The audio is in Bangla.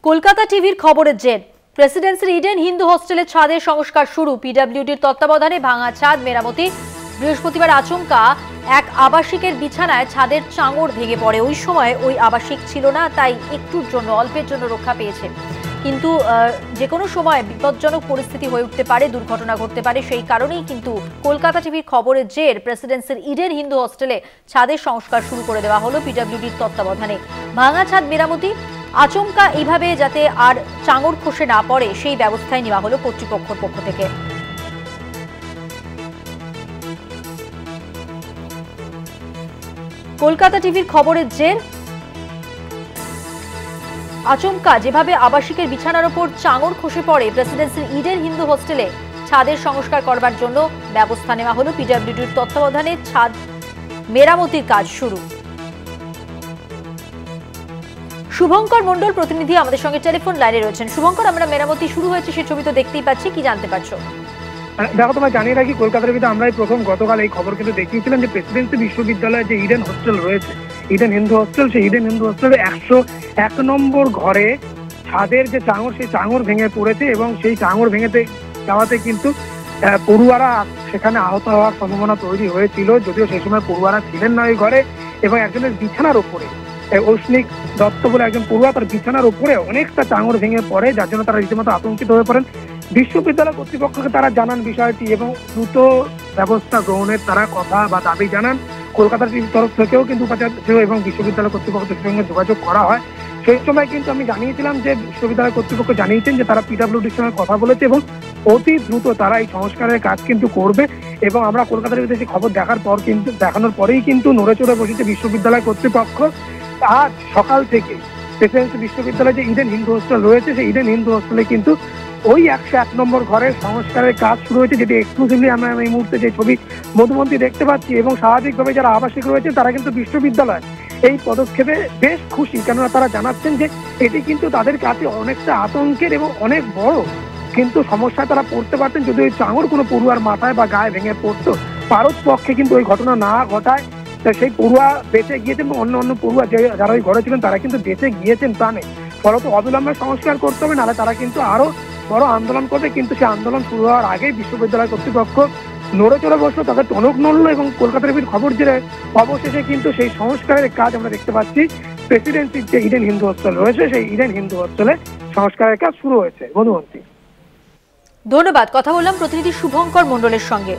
কলকাতা টিভির খবরের জের প্রেসিডেন্সির ইডেন হিন্দু হোস্টেলের ছাদের সংস্কার শুরু। পিডব্লিউডির তত্ত্বাবধানে ভাঙা ছাদ মেরামতি। বৃহস্পতিবার আচমকা এক আবাসিকের বিছানায় ছাদের চাঙড় ভেঙে পড়ে। ওই সময় ওই আবাসিক ছিল না, তাই একটুর জন্য অল্পের জন্য রক্ষা পেয়েছে। কিন্তু যে কোনো সময় বিপজ্জনক পরিস্থিতি হয়ে উঠতে পারে, দুর্ঘটনা ঘটতে পারে। সেই কারণেই কিন্তু কলকাতা টিভির খবরের জের প্রেসিডেন্সির ইডেন হিন্দু হোস্টেলে ছাদের সংস্কার শুরু করে দেওয়া হলো পিডব্লিউডির তত্ত্বাবধানে। ভাঙা ছাদ মেরামতি, আচমকা এইভাবে যাতে আর চাঙড় খসে না পড়ে সেই ব্যবস্থাই নেওয়া হলো কর্তৃপক্ষের পক্ষ থেকে। কলকাতা টিভির খবরের জের আচমকা যেভাবে আবাসিকের বিছানার উপর চাঙড় খসে পড়ে, প্রেসিডেন্সির ইডেন হিন্দু হোস্টেলে ছাদের সংস্কার করবার জন্য ব্যবস্থা নেওয়া হলো। পিডব্লিউডির তত্ত্বাবধানে ছাদ মেরামতির কাজ শুরু। শুভঙ্কর মণ্ডল প্রতিনিধি আমাদের সঙ্গে টেলিফোন লাইনে রয়েছেন। শুভঙ্কর, আমরা মেরামতি শুরু হয়েছে সেই ছবি তো দেখতেই পাচ্ছি, কি জানতে পারছো? দেখো, তোমায় জানিয়ে রাখি, কলকাতার ভিতরে আমরাই প্রথম গতকাল এই খবর কিন্তু দেখিয়েছিলাম যে প্রেসিডেন্সি বিশ্ববিদ্যালয়ে যে ইডেন হোস্টেল রয়েছে, ইডেন হিন্দু হোস্টেল, সেই ইডেন হিন্দু হোস্টেলের 101 নম্বর ঘরে ছাদের যে চাঙড়, সেই চাঙড় ভেঙে পড়েছে এবং সেই চাঙড় ভেঙে যাওয়াতে কিন্তু পড়ুয়ারা সেখানে আহত হওয়ার সম্ভাবনা তৈরি হয়েছিল। যদিও সেই সময় পড়ুয়ারা ছিলেন না ওই ঘরে, এবং একজনের বিছানার উপরে, ঔষ্ণিক দত্ত বলে একজন পড়ুয়া, তার বিছানার উপরে অনেকটা চাঙড় ভেঙে পড়ে, যার জন্য তারা রীতিমতো আতঙ্কিত হয়ে পড়েন। বিশ্ববিদ্যালয় কর্তৃপক্ষকে তারা জানান বিষয়টি এবং দ্রুত ব্যবস্থা গ্রহণের তারা কথা বা দাবি জানান। কলকাতার তরফ থেকেও কিন্তু উপাচার্য এবং বিশ্ববিদ্যালয় কর্তৃপক্ষের সঙ্গে যোগাযোগ করা হয়। সেই সময় কিন্তু আমি জানিয়েছিলাম যে বিশ্ববিদ্যালয় কর্তৃপক্ষ জানিয়েছেন যে তারা পিডব্লিউডির সঙ্গে কথা বলেছে এবং অতি দ্রুত তারা এই সংস্কারের কাজ কিন্তু করবে। এবং আমরা কলকাতার বিদেশি খবর দেখানোর পরেই কিন্তু নড়েচড়ে বসেছে বিশ্ববিদ্যালয় কর্তৃপক্ষ। আজ সকাল থেকে প্রেসিডেন্সি বিশ্ববিদ্যালয়ে যে ইডেন হিন্দু হোস্টেল রয়েছে, সেই ইডেন হিন্দু হোস্টেলে কিন্তু ওই 101 নম্বর ঘরের সংস্কারের কাজ শুরু হয়েছে, যেটি এক্সক্লুসিভলি আমরা এই মুহূর্তে যে ছবি মধুমন্তী দেখতে পাচ্ছি। এবং স্বাভাবিকভাবে যারা আবাসিক রয়েছে তারা কিন্তু বিশ্ববিদ্যালয় এই পদক্ষেপে বেশ খুশি, কেননা তারা জানাচ্ছেন যে এটি কিন্তু তাদের কাছে অনেকটা আতঙ্কের এবং অনেক বড় কিন্তু সমস্যায় তারা পড়তে পারতেন যদি ওই চাঙড় কোনো পড়ুয়ার মাথায় বা গায়ে ভেঙে পড়তো। পারত পক্ষে কিন্তু ওই ঘটনা না ঘটায় সেই পড়ুয়া বেঁচে গিয়েছেন এবং অন্য পড়ুয়া যারা ওই ঘরে ছিলেন তারা কিন্তু বেঁচে গিয়েছেন প্রাণে। ফলত অবিলম্বে সংস্কার করতে হবে, নাহলে তারা কিন্তু আরো বড় আন্দোলন করবে। কিন্তু সেই আন্দোলন শুরু হওয়ার আগেই বিশ্ববিদ্যালয় কর্তৃপক্ষ নড়ে চড়ে বসলো, তাদের টনক নড়লো এবং কলকাতার খবর যে অবশেষে কিন্তু সেই সংস্কারের কাজ আমরা দেখতে পাচ্ছি। প্রেসিডেন্সির যে ইডেন হিন্দু হোস্টেল রয়েছে, সেই ইডেন হিন্দু হোস্টেলে সংস্কারের কাজ শুরু হয়েছে। মধুমন্তী, ধন্যবাদ। কথা বললাম প্রতিনিধি শুভঙ্কর মণ্ডলের সঙ্গে।